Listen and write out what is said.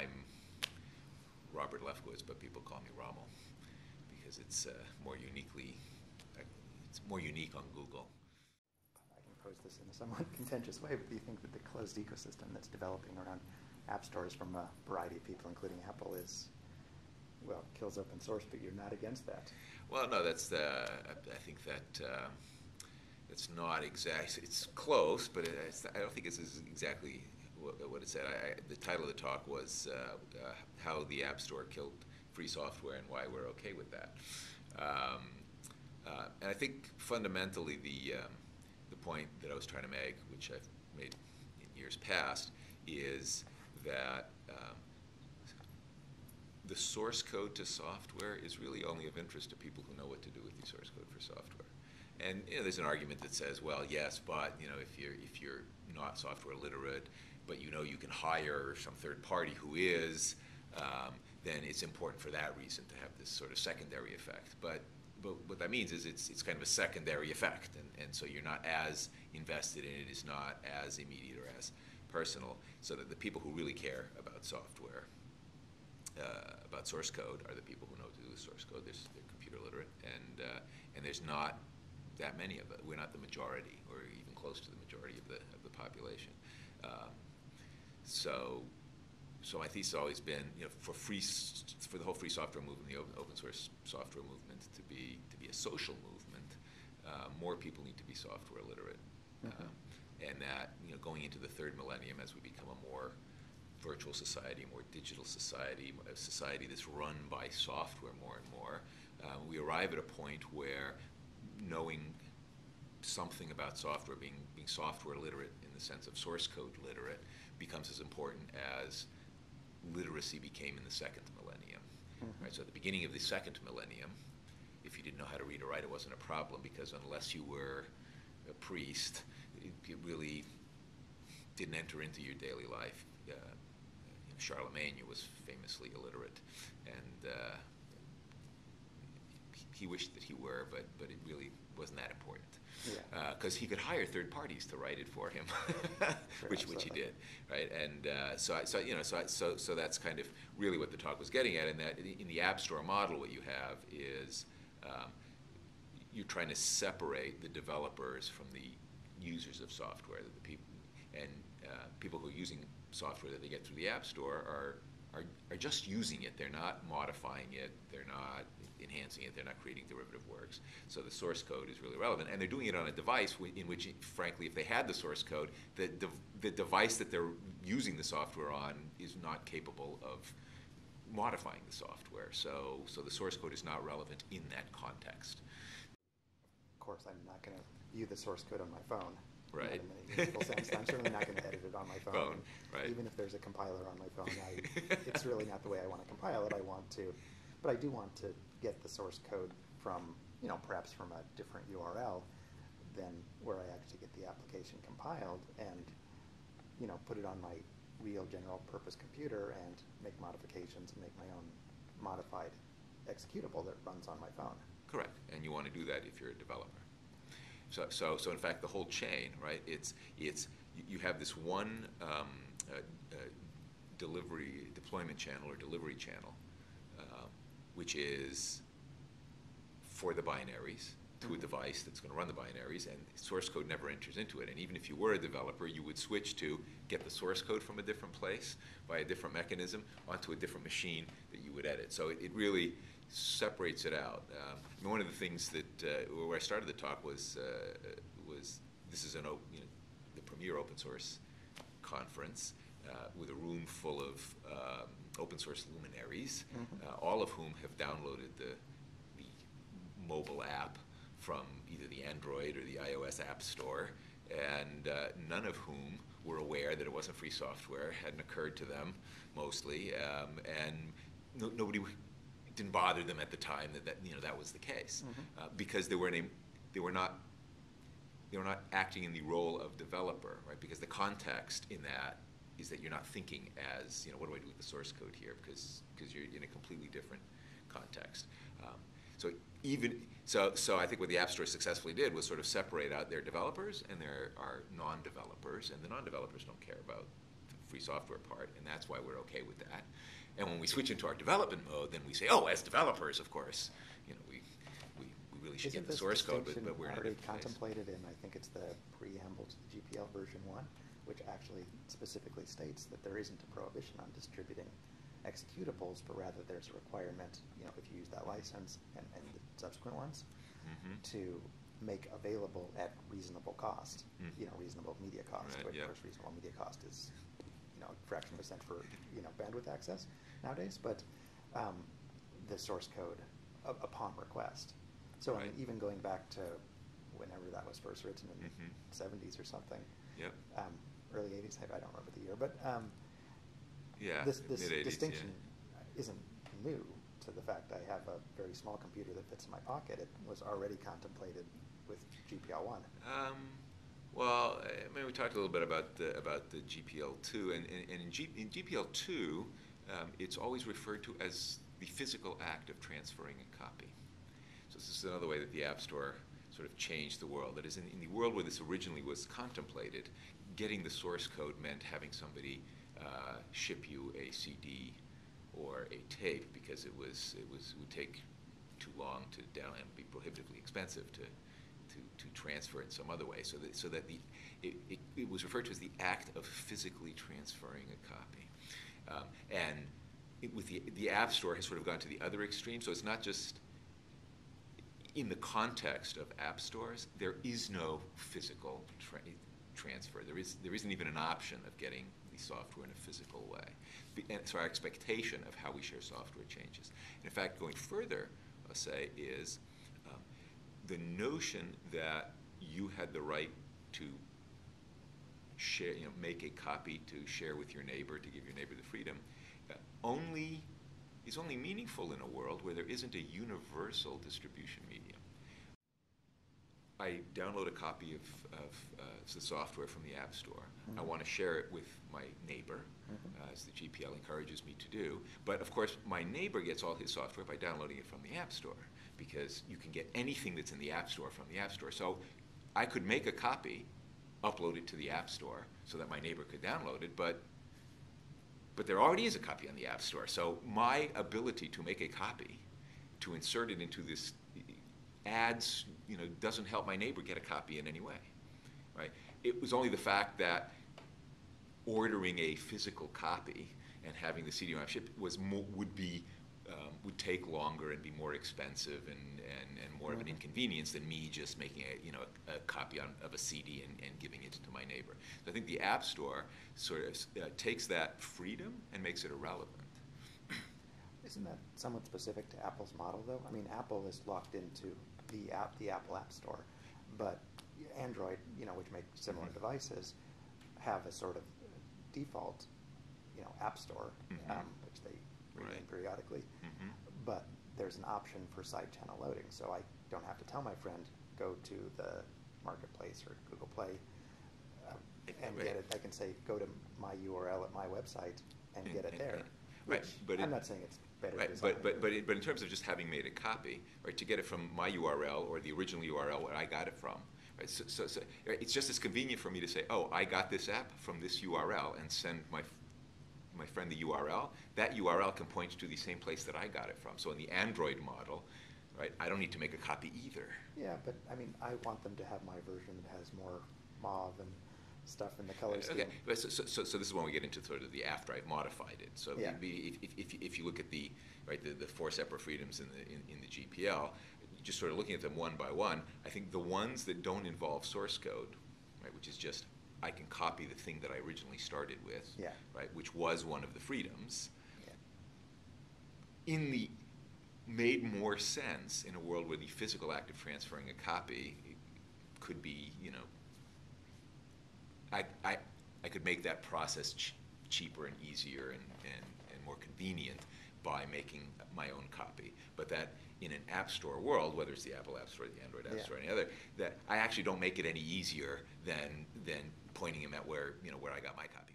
I'm Robert Lefkowitz, but people call me Rommel because it's it's more unique on Google. I can pose this in a somewhat contentious way, but do you think that the closed ecosystem that's developing around app stores from a variety of people, including Apple, kills open source, but you're not against that? Well, no, I think that it's not exact. It's close, but I don't think it's exactly what it said. The title of the talk was how the App Store killed free software and why we're okay with that. And I think fundamentally the point that I was trying to make, which I've made in years past, is that the source code to software is really only of interest to people who know what to do with the source code for software. And there's an argument that says, well, yes, but if you're not software literate, but you can hire some third party who is, then it's important for that reason to have this sort of secondary effect. But what that means is it's kind of a secondary effect, and so you're not as invested in it. It's not as immediate or as personal, so that the people who really care about software, about source code, are the people who know what to do with source code. They're computer literate, and there's not that many of it. We're not the majority, or even close to the majority of the population. So my thesis has always been, for the whole free software movement, the open source software movement to be a social movement, more people need to be software literate, and that going into the third millennium, as we become a more virtual society, a more digital society, a society that's run by software more and more, we arrive at a point where knowing something about software, being software literate in the sense of source code literate, becomes as important as literacy became in the second millennium. Right? So at the beginning of the second millennium, if you didn't know how to read or write, it wasn't a problem, because unless you were a priest, it really didn't enter into your daily life. Charlemagne was famously illiterate, and he wished that he were, but it really wasn't that important. Because he could hire third parties to write it for him, which he did, right? And so that's kind of really what the talk was getting at. In that, in the App Store model, what you have is you're trying to separate the developers from the users of software. That the people people who are using software that they get through the App Store are just using it. They're not modifying it. They're not enhancing it. They're not creating derivative works. So the source code is really relevant, and they're doing it on a device in which, frankly, if they had the source code, the device that they're using the software on is not capable of modifying the software. So the source code is not relevant in that context. Of course, I'm not going to view the source code on my phone. Right. I'm certainly not going to edit it on my phone. Right. Even if there's a compiler on my phone, it's really not the way I want to compile it. But I do want to get the source code from, perhaps from a different URL than where I actually get the application compiled, and, put it on my real general purpose computer and make modifications and make my own modified executable that runs on my phone. Correct. And you want to do that if you're a developer. So in fact, the whole chain, right? You have this one deployment channel or delivery channel, which is for the binaries to a device that's going to run the binaries, and source code never enters into it. And even if you were a developer, you would switch to get the source code from a different place by a different mechanism onto a different machine that you would edit. So it really separates it out. One of the things that where I started the talk was this is the premier open source conference with a room full of open source luminaries, all of whom have downloaded the mobile app from either the Android or the iOS App Store, and none of whom were aware that it wasn't free software. Hadn't occurred to them, mostly, and nobody. It didn't bother them at the time that was the case, because they were not acting in the role of developer, right? Because the context in that is that you're not thinking as, what do I do with the source code here? Because you're in a completely different context. So I think what the App Store successfully did was sort of separate out their developers and there are non-developers, and the non-developers don't care about free software part, and that's why we're okay with that. And when we switch into our development mode, then we say, oh, as developers, of course, we really should get the source code, but we're in a already different place. contemplated in, I think it's the preamble to the GPL version 1, which actually specifically states that there isn't a prohibition on distributing executables, but rather there's a requirement, if you use that license and the subsequent ones, to make available at reasonable cost, reasonable media cost, Right, which yeah. of course reasonable media cost is, a fraction of % for, bandwidth access nowadays, but the source code upon request. So I mean, Right. even going back to whenever that was first written in Mhm. the 70s or something, Yep. early 80s, I don't remember the year, but Yeah, this mid-80s, distinction isn't new to the fact I have a very small computer that fits in my pocket. It was already contemplated with GPL1. Well, I mean, we talked a little bit about the GPL2, and in GPL2, it's always referred to as the physical act of transferring a copy. So this is another way that the App Store sort of changed the world. That is, in the world where this originally was contemplated, getting the source code meant having somebody ship you a CD or a tape because it would take too long to down and be prohibitively expensive to transfer it in some other way. So that it was referred to as the act of physically transferring a copy. And with the App Store has sort of gone to the other extreme. So it's not just in the context of app stores, there is no physical transfer. There isn't even an option of getting the software in a physical way. And so our expectation of how we share software changes. And in fact, going further, I'll say, is the notion that you had the right to share, make a copy to share with your neighbor, to give your neighbor the freedom, is only meaningful in a world where there isn't a universal distribution medium. I download a copy of the software from the App Store. I want to share it with my neighbor, as the GPL encourages me to do. But of course, my neighbor gets all his software by downloading it from the App Store, because you can get anything that's in the App Store from the App Store. So I could make a copy, upload it to the App Store so that my neighbor could download it, but there already is a copy on the App Store. So my ability to make a copy, to insert it into this ads, doesn't help my neighbor get a copy in any way, right? It was only the fact that ordering a physical copy and having the CD-ROM shipped would take longer and be more expensive and more of an inconvenience than me just making a copy of a CD and giving it to my neighbor. So I think the App Store sort of takes that freedom and makes it irrelevant. Isn't that somewhat specific to Apple's model, though? I mean, Apple is locked into the Apple App Store, but Android, which make similar devices, have a sort of default, App Store, which they rename periodically. But there's an option for side channel loading, so I don't have to tell my friend, go to the Marketplace or Google Play and get it. I can say, go to my URL at my website and get it there. Right, but I'm not saying it's better. Right, but in terms of just having made a copy, right, to get it from my URL or the original URL where I got it from, right, so it's just as convenient for me to say, oh, I got this app from this URL and send my friend the URL. That URL can point to the same place that I got it from. So in the Android model, right, I don't need to make a copy either. Yeah, but I mean, I want them to have my version that has more mauve and stuff in the color scheme. Okay, but so this is when we get into sort of the after I've modified it. So Yeah. if you look at the four separate freedoms in the GPL, just sort of looking at them one by one, I think the ones that don't involve source code, right, which is just I can copy the thing that I originally started with, Yeah. right, which was one of the freedoms, Yeah. made more sense in a world where the physical act of transferring a copy could be, I could make that process cheaper and easier and more convenient by making my own copy. But that in an App Store world, whether it's the Apple App Store, the Android App Store, or any other, that I actually don't make it any easier than pointing him at where I got my copy.